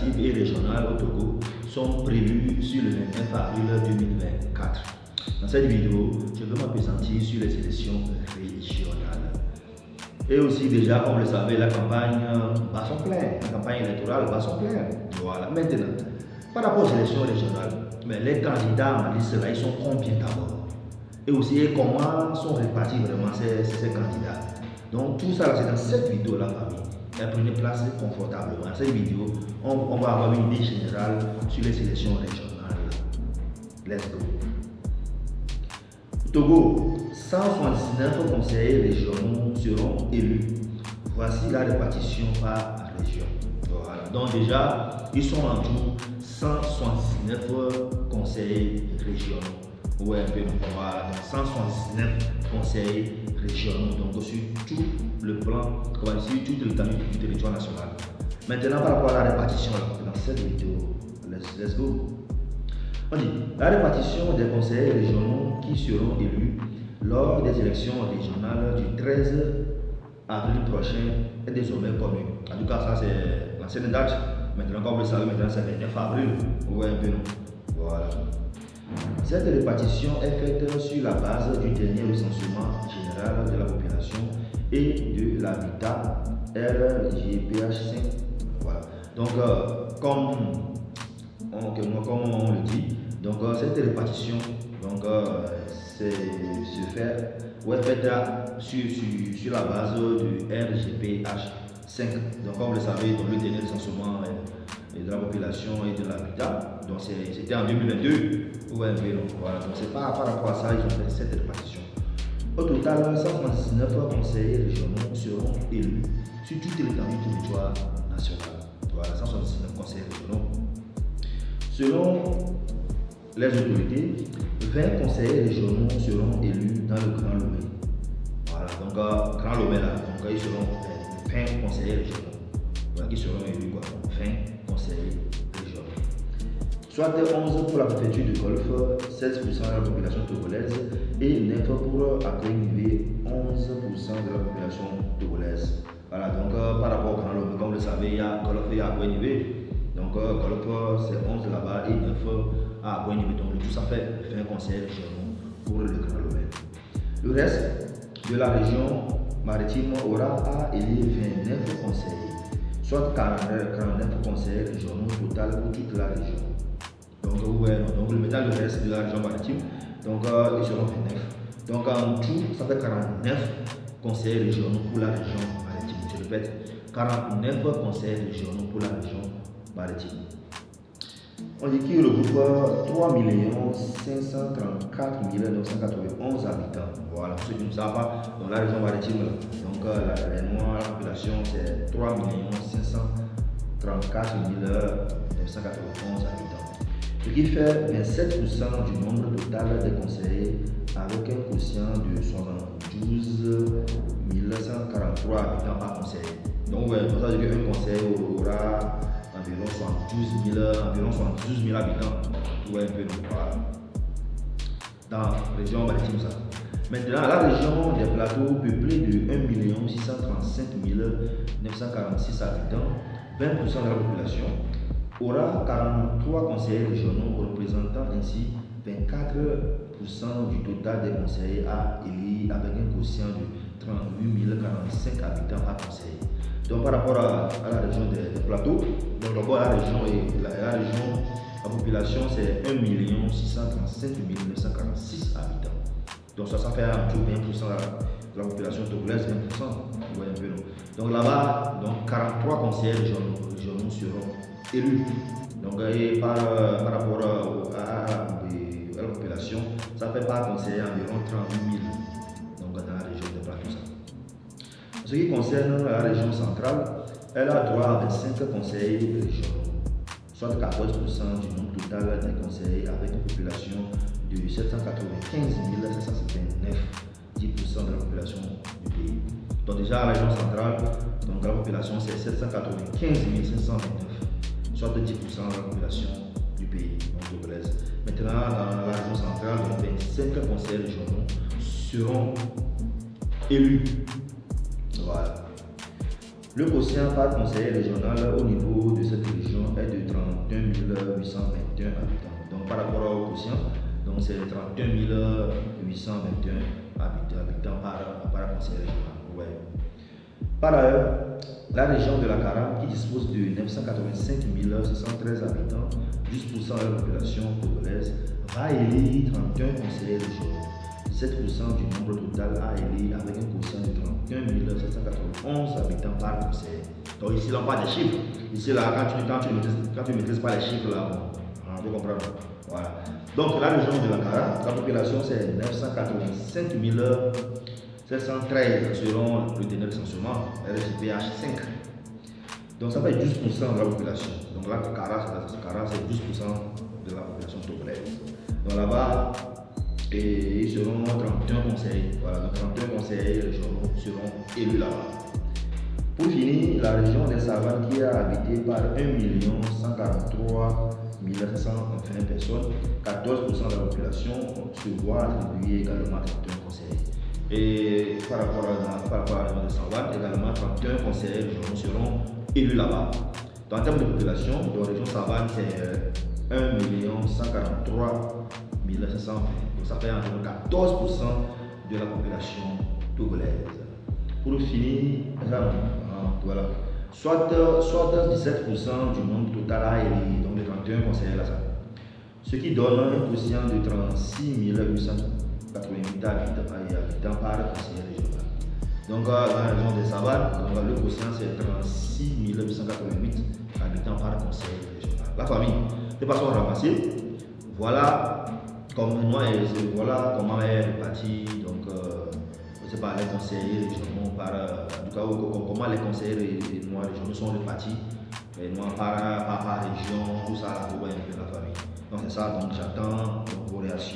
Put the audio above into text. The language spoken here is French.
législatives et régionales au Togo sont prévues sur le 29 avril 2024. Dans cette vidéo, je vais m'appesantir sur les élections régionales. Et aussi déjà, comme vous le savez, la campagne bat son plein, la campagne électorale bat son plein. Voilà, maintenant, par rapport aux élections régionales, mais les candidats en liste là, ils sont combien d'abord? Et aussi, comment sont répartis vraiment ces candidats? Donc tout ça, c'est dans cette vidéo là, famille. Prenez place confortablement. Dans cette vidéo, on va avoir une idée générale sur les élections régionales. Let's go. Togo, 179 conseillers régionaux seront élus. Voici la répartition par région. Voilà. Donc déjà, ils sont en tout 179 conseillers régionaux. Ouais, voilà. 179 conseillers régionaux, donc sur tout le plan, sur tout le territoire national. Maintenant, par rapport à la répartition, dans cette vidéo, let's go. On dit, la répartition des conseillers régionaux qui seront élus lors des élections régionales du 13 avril prochain est désormais connue. En tout cas, ça c'est l'ancienne date. Maintenant, comme vous le savez, maintenant c'est le 9 avril. Ouais, un peu non. Voilà. Cette répartition est faite sur la base du dernier recensement général de la population et de l'habitat RGPH5. Voilà. Donc, comme on le dit, donc cette répartition se fait sur la base du RGPH5. Donc, comme vous le savez, dans le dernier recensement de la population et de l'habitat, donc c'était en 2022. Ouais, voilà. Donc, c'est par rapport à ça ils ont fait cette répartition. Au total, 139 conseillers régionaux seront élus sur toute l'étendue du territoire national. Voilà, 179 conseillers régionaux. Selon les autorités, 20 conseillers régionaux seront élus dans le Grand Lomé. Voilà, donc Grand Lomé là, donc ils seront 20 conseillers régionaux. Voilà, qui seront élus quoi, 20 conseillers régionaux. Soit 11 pour la préfecture du Golfe, 16% de la population togolaise et 9 pour Akoinivé, 11% de la population togolaise. Voilà, donc par rapport au Grand Lomé, comme vous le savez, il y a Golfe et Akoinivé. Donc, Golfe, c'est 11 là-bas et 9 à Akoinivé. Donc, tout ça fait 20 conseillers régionaux pour le Grand Lomé. Le reste de la région maritime aura à élire 29 conseillers, soit 49 conseillers régionaux total pour toute la région. Donc, le reste de la région maritime, donc ils seront 29. Donc, en tout, ça fait 49 conseillers régionaux pour la région maritime. Je répète, 49 conseillers régionaux pour la région maritime. On dit qu'il regroupe 3 534 991 habitants. Voilà, pour ceux qui ne savent pas, dans la région maritime, donc la population c'est 3 534 991 habitants. Ce qui fait 27% du nombre total des conseillers avec un quotient de 72 143 habitants par conseiller. Donc, pour ça, un conseiller aura environ 72 000 habitants. Ouais, un peu voilà. Dans la région maritime, ça. Maintenant, la région des plateaux peuplée de 1 635 946 habitants, 20% de la population, aura 43 conseillers régionaux représentant ainsi 24% du total des conseillers à élire avec un quotient de 38 045 habitants à conseiller. Donc par rapport à la région des plateaux, donc d'abord la population c'est 1 635 946 habitants. Donc ça fait un tout 20% de la population togolaise, 20%. Ouais, un peu non. Donc là-bas, 43 conseillers régionaux seront élus. Donc par rapport à la population, ça fait par conseiller environ 38 000 donc, dans la région des plateaux. En ce qui concerne la région centrale, elle a droit à 25 conseillers régionaux, soit 14% du nombre total des conseillers avec une population de 795 759, 10% de la population du pays. Donc déjà la région centrale, donc la population c'est 795 529, soit 10% de la population du pays, donc togolaise. Maintenant dans la région centrale, donc 25 conseillers régionaux seront élus. Voilà. Le quotient par conseiller régional au niveau de cette région est de 31 821 habitants. Donc par rapport au quotient, donc c'est 31 821 habitants par conseiller régional. Ouais. Par ailleurs, la région de la Cara, qui dispose de 985 613 habitants, 10% de la population congolaise, va élire 31 conseillers régionaux. 7% du nombre total a élu avec un quotient de 31 791 habitants par conseiller. Donc ici, là, on parle des chiffres. Ici, là, quand tu maîtrises pas les chiffres, là, on peut comprendre. Voilà. Donc, la région de la Cara, la population, c'est 985 713 selon le dernier recensement, RGPH 5. Donc, ça fait 12% de la population. Donc, là, Cara, c'est 12% de la population togolaise. Donc, là-bas, et ils seront 31 conseillers. Voilà, donc 31 conseillers régionaux seront élus là-bas. Pour finir, la région des Savanes qui est habitée par 1 143 720 personnes, 14% de la population se voit attribuer également 31 conseillers. Et par rapport à la région des Savanes, également 31 conseillers régionaux seront élus là-bas. Donc, en termes de population, la région Savane c'est 1 143 720. Donc ça fait environ 14% de la population togolaise. Pour finir, voilà. Soit 17% du nombre total a élu, donc de 31 conseillers là. Ce qui donne un quotient de 36 888 habitants par conseiller régional. Donc dans la région des Savanes, le quotient c'est 36 888 habitants par conseiller régional. La famille, de façon ramassée, voilà voilà comment est réparti, donc je sais pas, les conseillers régionaux comment les conseillers régionaux sont répartis, par région, tout ça, pour voir un peu la famille. Donc c'est ça, donc j'attends vos réactions.